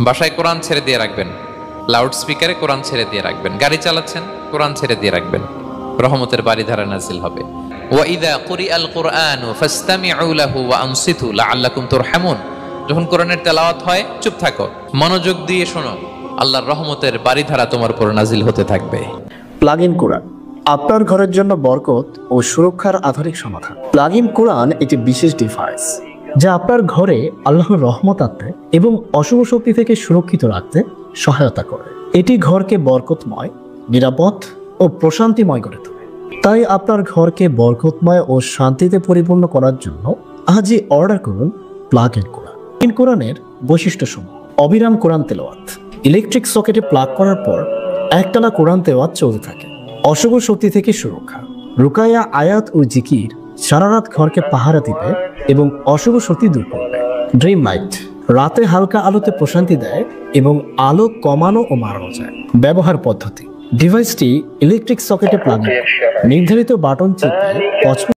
বাসায় কোরআন ছেড়ে দিয়ে রাখবেন, লাউড স্পিকারে কোরআন ছেড়ে দিয়ে রাখবেন, গাড়ি চালাচ্ছেন কোরআন ছেড়ে দিয়ে রাখবেন, রহমতের বারিধারা নাজিল হবে। ওয়া ইযা কুরিআল কুরআনু ফাসতামিউ লাহু ওয়া আনসিতু লাআল্লাকুম তুরহামুন। যখন কোরআনের তেলাওয়াত হয় চুপ থাকো, মনোযোগ দিয়ে শোনো, আল্লাহর রহমতের বারিধারা তোমার উপর নাজিল হতে থাকবে। প্লাগ ইন কোরআন আপনার ঘরের জন্য বরকত ও সুরক্ষার আধুনিক সমাধান। প্লাগ ইন কোরআন একটি বিশেষ ডিভাইস যা আপনার ঘরে আল্লাহর রহমত আনতে এবং অশুভ শক্তি থেকে সুরক্ষিত রাখতে সহায়তা করে। এটি ঘরকে বরকতময়, নিরাপদ ও প্রশান্তিময় করে তোলে। তাই আপনার ঘরকে বরকতময় ও শান্তিতে পরিপূর্ণ করার জন্য আজই অর্ডার করুন প্লাগ ইন কোরআন। কোরআনের বৈশিষ্ট্যসমূহ: অবিরাম কোরআন তেলাওয়াত, ইলেকট্রিক সকেটে প্লাগ করার পর একটানা কোরআন তেলাওয়াত চলতে থাকে। অশুভ শক্তি থেকে সুরক্ষা, রুকায়া আয়াত ও জিকির সারা রাত ঘরকে পাহারা দিবে এবং অশুভ শক্তি দূর করবে। ড্রিম লাইট রাতে হালকা আলোতে প্রশান্তি দেয় এবং আলো কমানো ও বাড়ানো যায়। ব্যবহার পদ্ধতি: ডিভাইসটি ইলেকট্রিক সকেটে প্লাগ ইন, নির্ধারিত বাটন চেপে